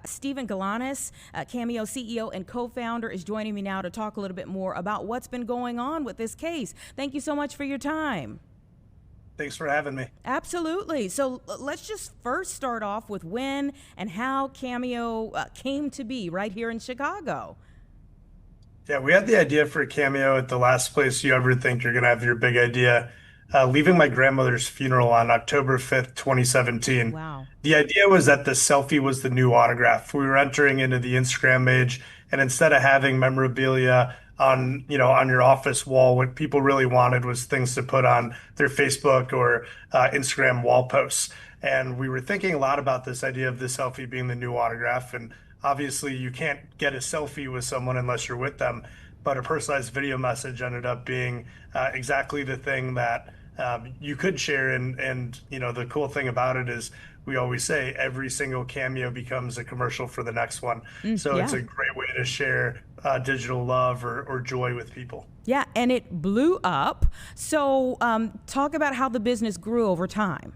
Steven Galanis, Cameo CEO and co-founder, is joining me now to talk a little bit more about what's been going on with this case. Thank you so much for your time. Thanks for having me. Absolutely. So let's just first start off with when and how Cameo came to be right here in Chicago. Yeah, we had the idea for a Cameo at the last place you ever think you're going to have your big idea. Leaving my grandmother's funeral on October 5th, 2017. Wow. The idea was that the selfie was the new autograph. We were entering into the Instagram age, and instead of having memorabilia on your office wall, what people really wanted was things to put on their Facebook or Instagram wall posts. And we were thinking a lot about this idea of the selfie being the new autograph. And obviously, you can't get a selfie with someone unless you're with them. But a personalized video message ended up being exactly the thing that you could share. And the cool thing about it is we always say every single Cameo becomes a commercial for the next one. So it's Yeah. a great way to share digital love or joy with people. Yeah, and it blew up. So talk about how the business grew over time.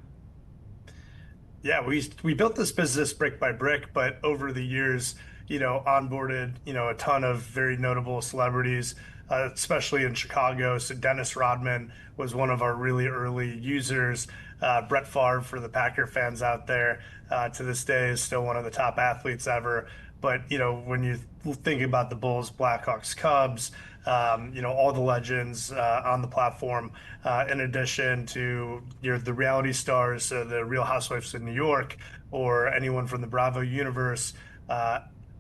Yeah, we built this business brick by brick, but over the years, onboarded, a ton of very notable celebrities, especially in Chicago. So Dennis Rodman was one of our really early users. Brett Favre, for the Packer fans out there, to this day is still one of the top athletes ever. But when you think about the Bulls, Blackhawks, Cubs, all the legends on the platform, in addition to the reality stars, the Real Housewives of New York, or anyone from the Bravo universe,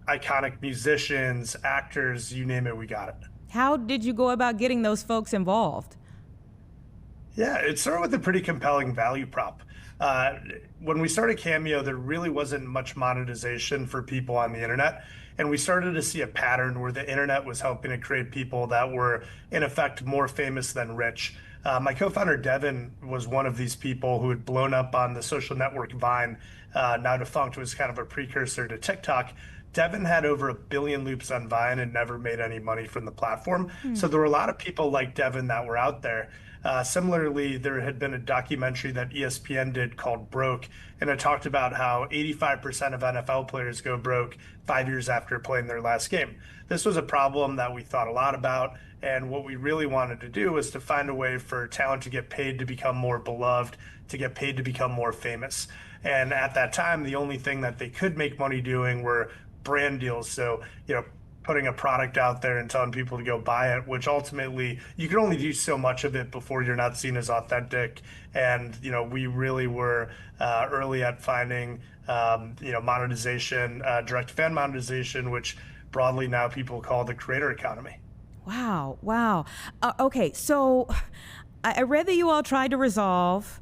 iconic musicians, actors, you name it, we got it. How did you go about getting those folks involved? Yeah, it started with a pretty compelling value prop. Uh, when we started Cameo, there really wasn't much monetization for people on the internet. And we started to see a pattern where the internet was helping to create people that were, in effect, more famous than rich. My co founder, Devin, was one of these people who had blown up on the social network Vine, now defunct, was kind of a precursor to TikTok. Devin had over 1 billion loops on Vine and never made any money from the platform. So there were a lot of people like Devin that were out there. Similarly, there had been a documentary that ESPN did called Broke, and it talked about how 85% of NFL players go broke 5 years after playing their last game. This was a problem that we thought a lot about, and what we really wanted to do was to find a way for talent to get paid to become more beloved, to get paid to become more famous. And at that time, the only thing that they could make money doing were brand deals. So, putting a product out there and telling people to go buy it, which ultimately you can only do so much of it before you're not seen as authentic. And, we really were early at finding, monetization, direct fan monetization, which broadly now people call the creator economy. Wow, wow. Okay, so I read that you all tried to resolve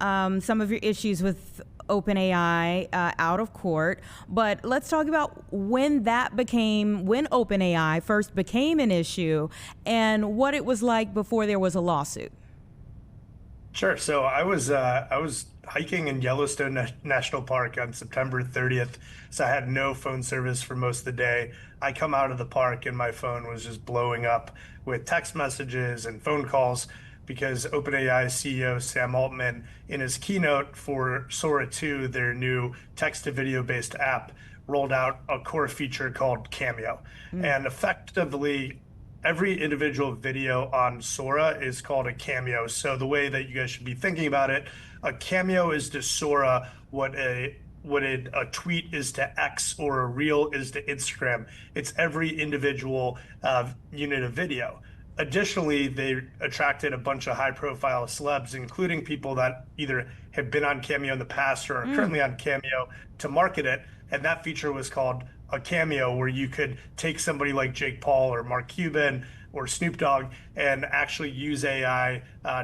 some of your issues with OpenAI out of court, but let's talk about when OpenAI first became an issue and what it was like before there was a lawsuit. Sure. So I was hiking in Yellowstone National Park on September 30th. So I had no phone service for most of the day. I come out of the park and my phone was just blowing up with text messages and phone calls because OpenAI CEO Sam Altman, in his keynote for Sora 2, their new text to video based app, rolled out a core feature called Cameo. And effectively, every individual video on Sora is called a cameo. So the way that you guys should be thinking about it, a cameo is to Sora what a tweet is to X or a reel is to Instagram. It's every individual unit of video. Additionally, they attracted a bunch of high-profile celebs, including people that either have been on Cameo in the past or are currently on Cameo, to market it. And that feature was called a Cameo, where you could take somebody like Jake Paul or Mark Cuban or Snoop Dogg and actually use AI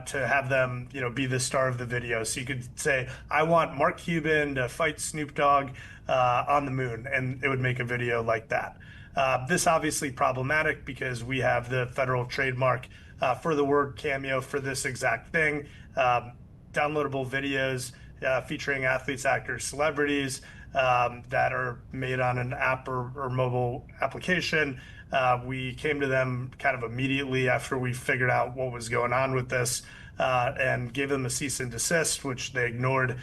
to have them, be the star of the video. So you could say, I want Mark Cuban to fight Snoop Dogg on the moon, and it would make a video like that. This obviously problematic because we have the federal trademark for the word cameo for this exact thing. Downloadable videos featuring athletes, actors, celebrities that are made on an app or mobile application. We came to them kind of immediately after we figured out what was going on with this and gave them a cease and desist, which they ignored.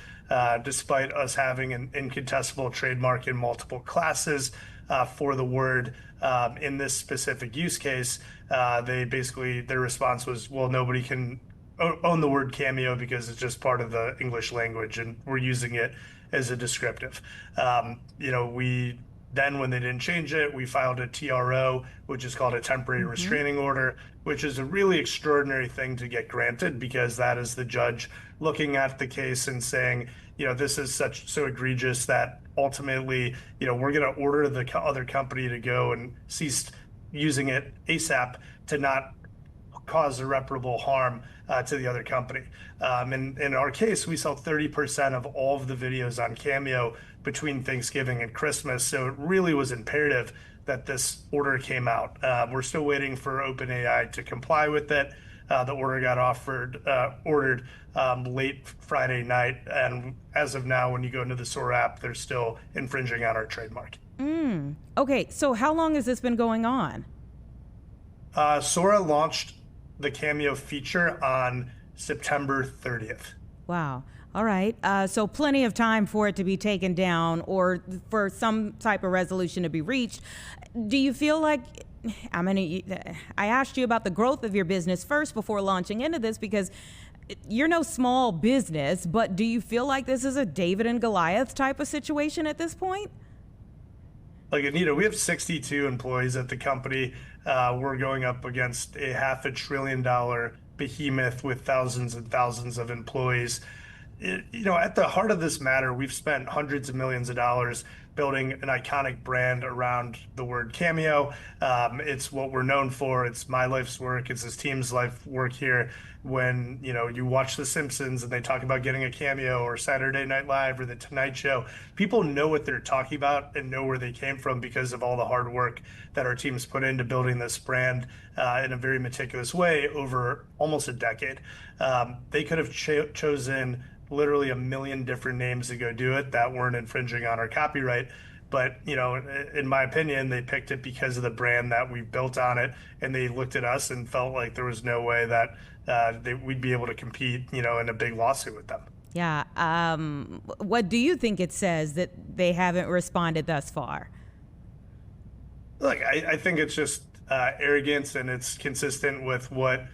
despite us having an incontestable trademark in multiple classes for the word. In this specific use case, they basically, their response was, well, nobody can own the word cameo because it's just part of the English language and we're using it as a descriptive. We then, when they didn't change it, we filed a TRO, which is called a temporary Mm-hmm. restraining order, which is a really extraordinary thing to get granted because that is the judge looking at the case and saying, this is so egregious that ultimately, we're going to order the other company to go and cease using it ASAP to not cause irreparable harm to the other company. And in our case, we sell 30% of all of the videos on Cameo between Thanksgiving and Christmas. So it really was imperative that this order came out. We're still waiting for OpenAI to comply with it. The order got ordered late Friday night. And as of now, when you go into the Sora app, they're still infringing on our trademark. Okay, so how long has this been going on? Sora launched the Cameo feature on September 30th. Wow. All right. So plenty of time for it to be taken down or for some type of resolution to be reached. Do you feel like, I asked you about the growth of your business first before launching into this because you're no small business, but do you feel like this is a David and Goliath type of situation at this point? Like Anita, we have 62 employees at the company. We're going up against a $500 billion behemoth with thousands and thousands of employees. At the heart of this matter, we've spent hundreds of millions of dollars building an iconic brand around the word Cameo. It's what we're known for. It's my life's work. It's this team's life work here. When you watch The Simpsons and they talk about getting a cameo, or Saturday Night Live or The Tonight Show, people know what they're talking about and know where they came from because of all the hard work that our teams put into building this brand in a very meticulous way over almost a decade. They could have chosen literally a million different names to go do it that weren't infringing on our copyright. But, in my opinion, they picked it because of the brand that we built on it. And they looked at us and felt like there was no way that we'd be able to compete, in a big lawsuit with them. Yeah. What do you think it says that they haven't responded thus far? Look, I think it's just arrogance, and it's consistent with what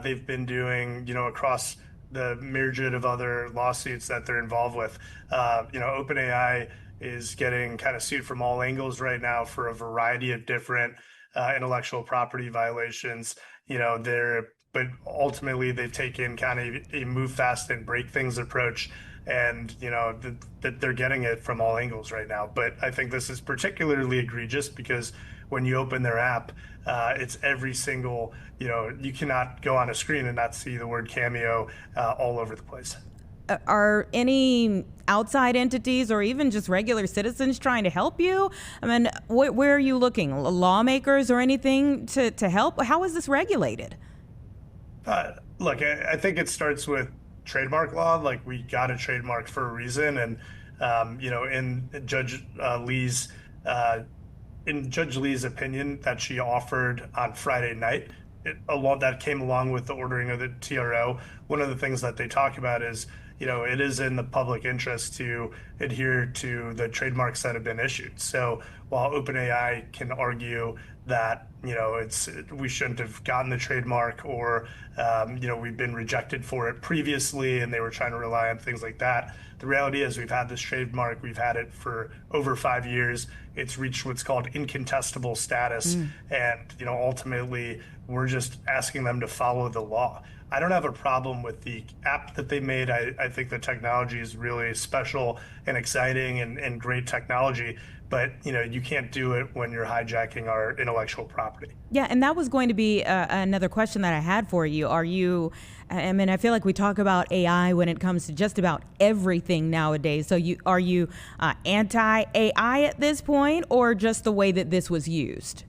they've been doing, across the myriad of other lawsuits that they're involved with. OpenAI is getting kind of sued from all angles right now for a variety of different intellectual property violations. But ultimately they've taken kind of a move fast and break things approach, and that they're getting it from all angles right now. But I think this is particularly egregious because when you open their app, it's every single, you cannot go on a screen and not see the word Cameo all over the place. Are any outside entities or even just regular citizens trying to help you? I mean, where are you looking? Lawmakers or anything to help? How is this regulated? Look, I think it starts with trademark law. Like, we got a trademark for a reason, and in Judge Lee's opinion that she offered on Friday night, that came along with the ordering of the TRO. One of the things that they talk about is, it is in the public interest to adhere to the trademarks that have been issued. So while OpenAI can argue that, we shouldn't have gotten the trademark, or, we've been rejected for it previously and they were trying to rely on things like that. The reality is we've had this trademark, we've had it for over 5 years. It's reached what's called incontestable status. And, ultimately, we're just asking them to follow the law. I don't have a problem with the app that they made. I think the technology is really special and exciting and great technology. But, you can't do it when you're hijacking our intellectual property. Yeah, and that was going to be another question that I had for you. I feel like we talk about AI when it comes to just about everything nowadays. So are you anti-AI at this point, or just the way that this was used?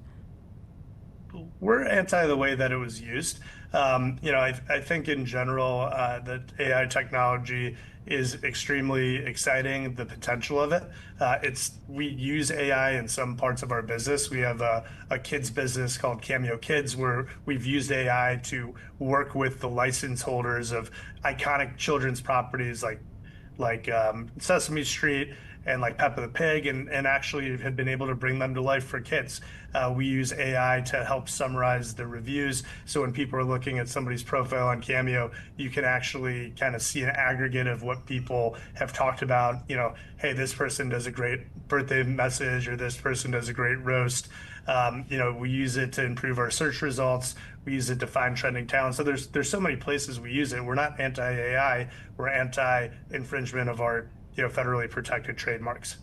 We're anti the way that it was used. I think in general that AI technology is extremely exciting, the potential of it. We use AI in some parts of our business. We have a kids business called Cameo Kids, where we've used AI to work with the license holders of iconic children's properties like like Sesame Street and like Peppa the Pig, and actually have been able to bring them to life for kids. We use AI to help summarize the reviews. So when people are looking at somebody's profile on Cameo, you can actually kind of see an aggregate of what people have talked about. Hey, this person does a great birthday message, or this person does a great roast. We use it to improve our search results. We use it to find trending talent. So there's so many places we use it. We're not anti-AI. We're anti-infringement of our federally protected trademarks.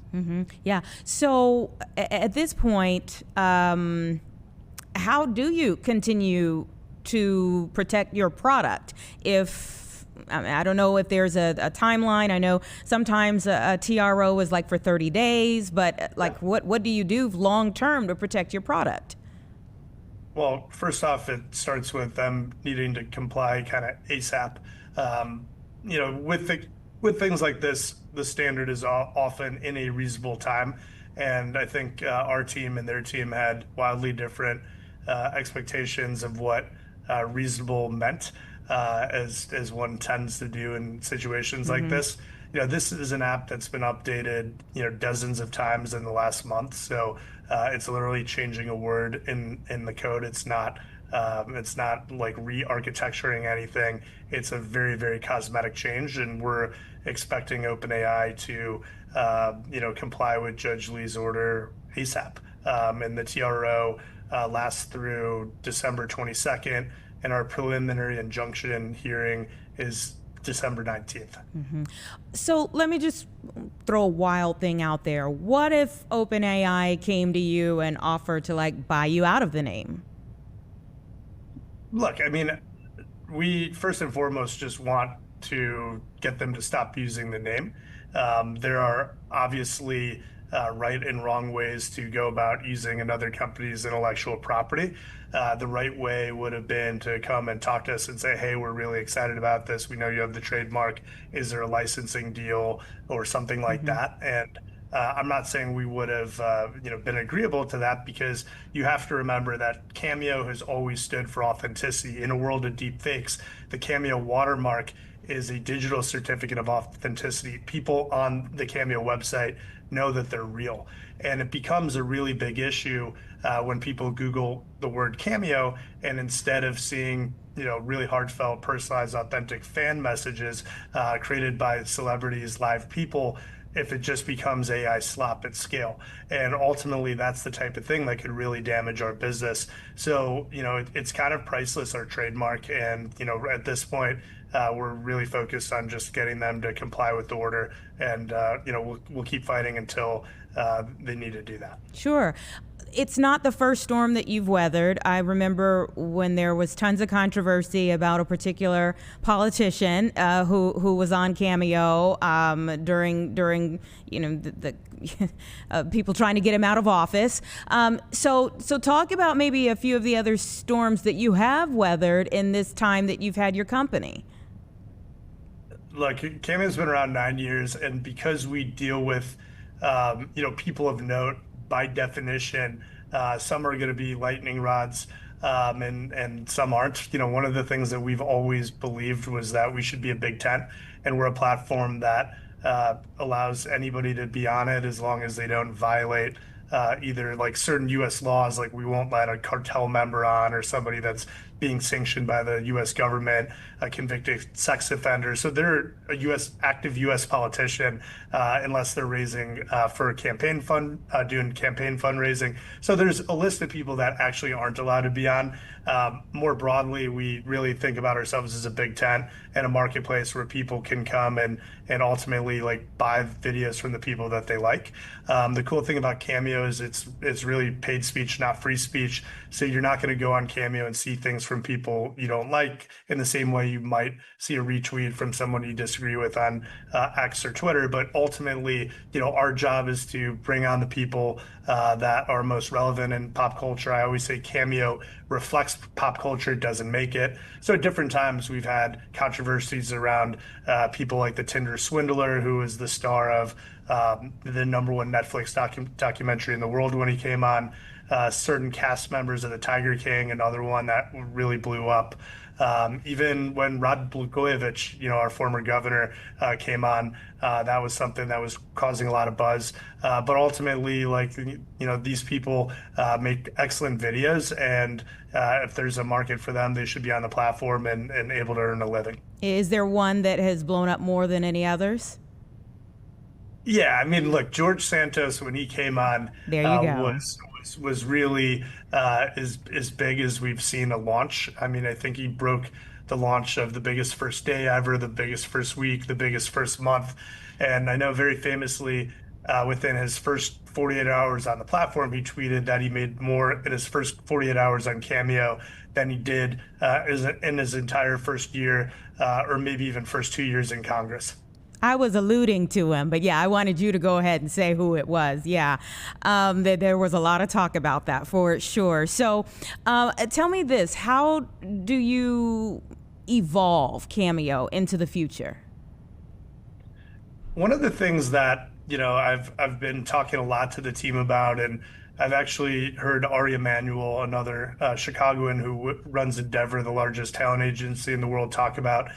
Yeah. So at this point, how do you continue to protect your product? I don't know if there's a timeline. I know sometimes a TRO is like for 30 days, but like what do you do long term to protect your product? Well, first off, it starts with them needing to comply kind of ASAP. With things like this, the standard is often in a reasonable time, and I think our team and their team had wildly different expectations of what reasonable meant, as one tends to do in situations like this. This is an app that's been updated, dozens of times in the last month. So it's literally changing a word in the code. It's not like re-architecturing anything. It's a very, very cosmetic change, and we're expecting OpenAI to, comply with Judge Lee's order ASAP. And the TRO lasts through December 22nd, and our preliminary injunction hearing is December 19th. So let me just throw a wild thing out there. What if OpenAI came to you and offered to like buy you out of the name? Look, I mean, we first and foremost just want to get them to stop using the name. There are obviously right and wrong ways to go about using another company's intellectual property. The right way would have been to come and talk to us and say, hey, we're really excited about this. We know you have the trademark. Is there a licensing deal or something like that? And I'm not saying we would have been agreeable to that, because you have to remember that Cameo has always stood for authenticity. In a world of deep fakes, the Cameo watermark is a digital certificate of authenticity. People on the Cameo website know that they're real. And it becomes a really big issue when people Google the word Cameo, and instead of seeing really heartfelt, personalized, authentic fan messages created by celebrities, live people, if it just becomes AI slop at scale. And ultimately, that's the type of thing that could really damage our business. So, it's kind of priceless, our trademark. And, at this point, we're really focused on just getting them to comply with the order. And, we'll keep fighting until they need to do that. Sure. It's not the first storm that you've weathered. I remember when there was tons of controversy about a particular politician who was on Cameo during the people trying to get him out of office. So talk about maybe a few of the other storms that you have weathered in this time that you've had your company. Look, Cameo's been around 9 years, and because we deal with people of note, by definition, some are going to be lightning rods, and some aren't. One of the things that we've always believed was that we should be a big tent, and we're a platform that allows anybody to be on it as long as they don't violate either like certain U.S. laws, like we won't let a cartel member on, or somebody that's being sanctioned by the U.S. government, a convicted sex offender. So they're a active U.S. politician unless they're raising for a campaign fund, doing campaign fundraising. So there's a list of people that actually aren't allowed to be on. More broadly, we really think about ourselves as a big tent and a marketplace where people can come and ultimately like buy videos from the people that they like. The cool thing about Cameo is it's really paid speech, not free speech. So you're not going to go on Cameo and see things from people you don't like in the same way you might see a retweet from someone you disagree with on X or Twitter. But ultimately, our job is to bring on the people that are most relevant in pop culture. I always say Cameo reflects pop culture, doesn't make it. So at different times, we've had controversies around people like the Tinder swindler, who is the star of the number one Netflix documentary in the world when he came on. Certain cast members of the Tiger King, another one that really blew up. Even when Rod Blagojevich, our former governor, came on, that was something that was causing a lot of buzz. But ultimately, these people make excellent videos, and if there's a market for them, they should be on the platform and able to earn a living. Is there one that has blown up more than any others? Yeah, I mean, look, George Santos when he came on There you go. was really as big as we've seen a launch. I mean, I think he broke the launch of the biggest first day ever, the biggest first week, the biggest first month, and I know very famously within his first 48 hours on the platform, he tweeted that he made more in his first 48 hours on Cameo than he did in his entire first year, or maybe even first 2 years in Congress. I was alluding to him, but yeah, I wanted you to go ahead and say who it was. Yeah, there was a lot of talk about that for sure. So tell me this, how do you evolve Cameo into the future? One of the things that, I've been talking a lot to the team about, and I've actually heard Ari Emanuel, another Chicagoan who runs Endeavor, the largest talent agency in the world, talk about,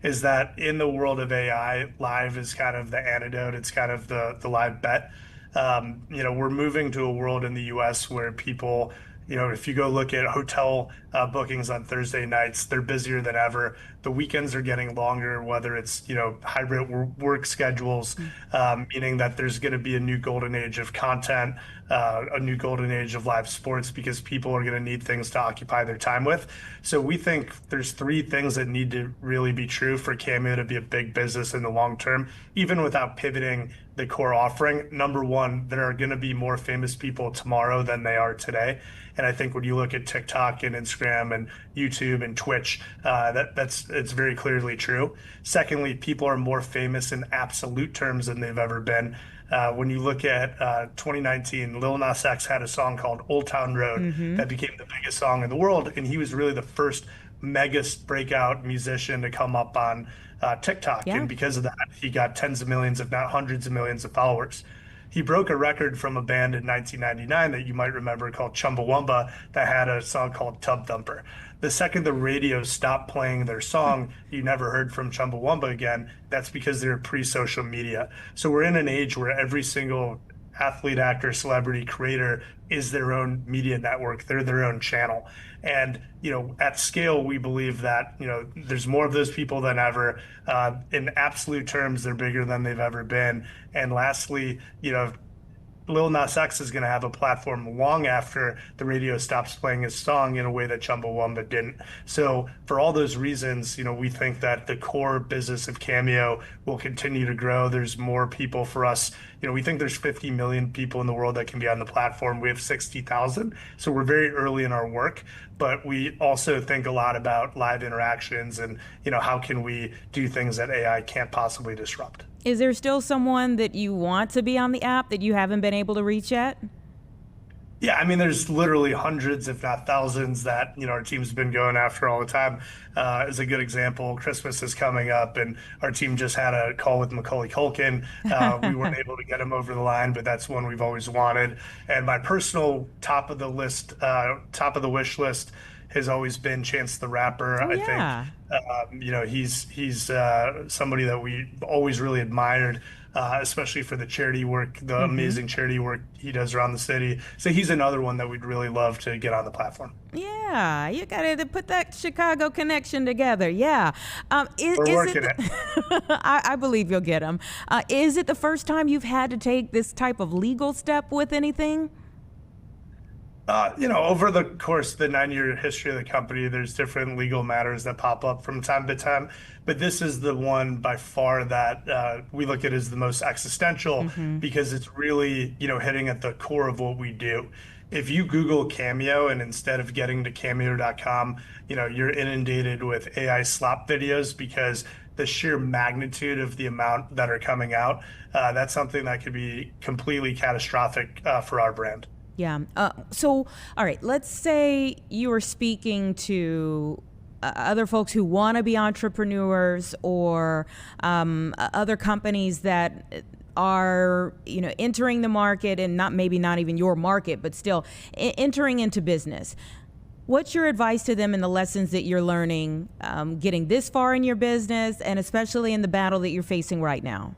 is that in the world of AI, live is kind of the antidote. It's kind of the live bet. We're moving to a world in the US where people, if you go look at hotel bookings on Thursday nights, they're busier than ever. The weekends are getting longer, whether it's, hybrid work schedules, meaning that there's going to be a new golden age of content, a new golden age of live sports, because people are going to need things to occupy their time with. So we think there's three things that need to really be true for Cameo to be a big business in the long term, even without pivoting the core offering. Number one, there are going to be more famous people tomorrow than they are today. And I think when you look at TikTok and Instagram and YouTube and Twitch, it's very clearly true. Secondly, people are more famous in absolute terms than they've ever been. When you look at 2019, Lil Nas X had a song called Old Town Road that became the biggest song in the world. And he was really the first mega breakout musician to come up on TikTok. Yeah. And because of that, he got tens of millions, if not hundreds of millions of followers. He broke a record from a band in 1999 that you might remember called Chumbawamba that had a song called Tub Thumper. The second the radio stopped playing their song, you never heard from Chumbawamba again. That's because they're pre-social media. So we're in an age where every single athlete, actor, celebrity, creator is their own media network. They're their own channel. And, at scale, we believe that, there's more of those people than ever. In absolute terms, they're bigger than they've ever been. And lastly, Lil Nas X is going to have a platform long after the radio stops playing his song in a way that Chumbawamba didn't. So for all those reasons, we think that the core business of Cameo will continue to grow. There's more people for us. We think there's 50 million people in the world that can be on the platform. We have 60,000. So we're very early in our work, but we also think a lot about live interactions and, how can we do things that AI can't possibly disrupt. Is there still someone that you want to be on the app that you haven't been able to reach yet? Yeah, I mean, there's literally hundreds, if not thousands, that our team's been going after all the time. As a good example, Christmas is coming up, and our team just had a call with Macaulay Culkin. We weren't able to get him over the line, but that's one we've always wanted. And my personal top of the wish list has always been Chance the Rapper. Oh, I yeah. think, he's somebody that we always really admired. Especially for the charity work, the amazing charity work he does around the city. So he's another one that we'd really love to get on the platform. Yeah, you got to put that Chicago connection together. Yeah. We're working it. I believe you'll get him. Is it the first time you've had to take this type of legal step with anything? Over the course of the 9-year history of the company, there's different legal matters that pop up from time to time. But this is the one by far that we look at as the most existential because it's really, hitting at the core of what we do. If you Google Cameo and instead of getting to cameo.com, you're inundated with AI slop videos because the sheer magnitude of the amount that are coming out, that's something that could be completely catastrophic for our brand. Yeah. So, all right, let's say you are speaking to other folks who want to be entrepreneurs or other companies that are, entering the market, and maybe not even your market, but still entering into business. What's your advice to them in the lessons that you're learning, getting this far in your business, and especially in the battle that you're facing right now?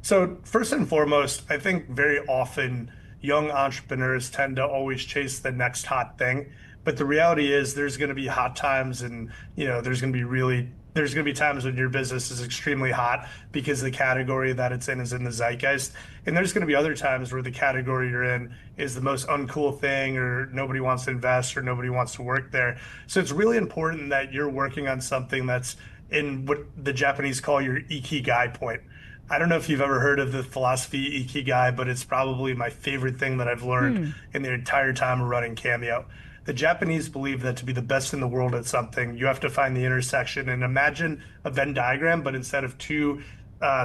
So first and foremost, I think very often young entrepreneurs tend to always chase the next hot thing. But the reality is there's going to be hot times, and there's going to be times when your business is extremely hot because the category that it's in is in the zeitgeist. And there's going to be other times where the category you're in is the most uncool thing, or nobody wants to invest, or nobody wants to work there. So it's really important that you're working on something that's in what the Japanese call your ikigai point. I don't know if you've ever heard of the philosophy Ikigai, but it's probably my favorite thing that I've learned in the entire time of running Cameo. The Japanese believe that to be the best in the world at something, you have to find the intersection, and imagine a Venn diagram, but instead of two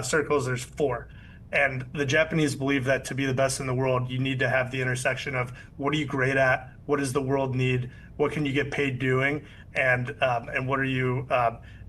circles, there's four. And the Japanese believe that to be the best in the world, you need to have the intersection of what are you great at, what does the world need, what can you get paid doing, and what are you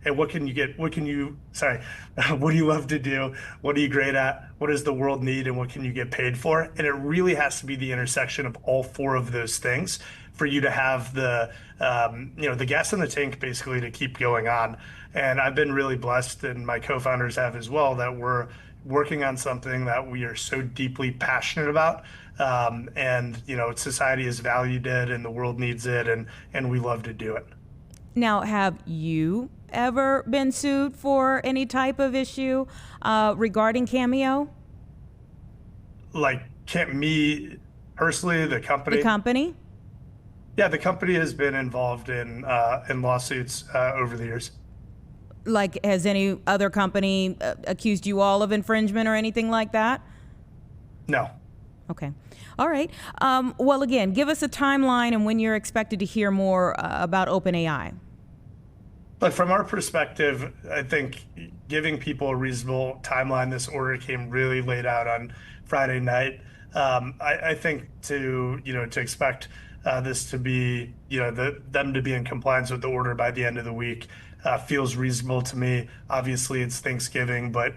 and what can you get, what do you love to do, what are you great at, what does the world need, and what can you get paid for? And it really has to be the intersection of all four of those things for you to have the gas in the tank, basically, to keep going on. And I've been really blessed, and my co-founders have as well, that we're working on something that we are so deeply passionate about. And society has valued it, and the world needs it, and we love to do it. Now, have you ever been sued for any type of issue regarding Cameo? Like, me personally, the company? The company? Yeah, the company has been involved in lawsuits over the years. Like, has any other company accused you all of infringement or anything like that? No. Okay. All right. Well, again, give us a timeline and when you're expected to hear more about OpenAI. But from our perspective, I think giving people a reasonable timeline, this order came really late out on Friday night. I think to expect this to be, them to be in compliance with the order by the end of the week feels reasonable to me. Obviously, it's Thanksgiving, but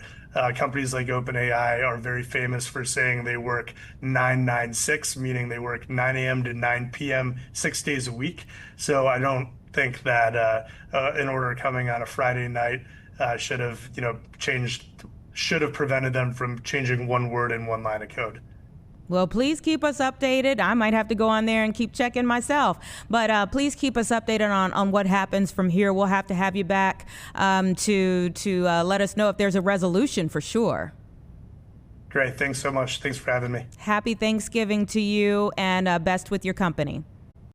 companies like OpenAI are very famous for saying they work 9-9-6, meaning they work 9 a.m. to 9 p.m. 6 days a week. So I don't think that an order coming on a Friday night should have prevented them from changing one word in one line of code. Well, please keep us updated. I might have to go on there and keep checking myself, but please keep us updated on what happens from here. We'll have to have you back to let us know if there's a resolution for sure. Great. Thanks so much. Thanks for having me. Happy Thanksgiving to you, and best with your company.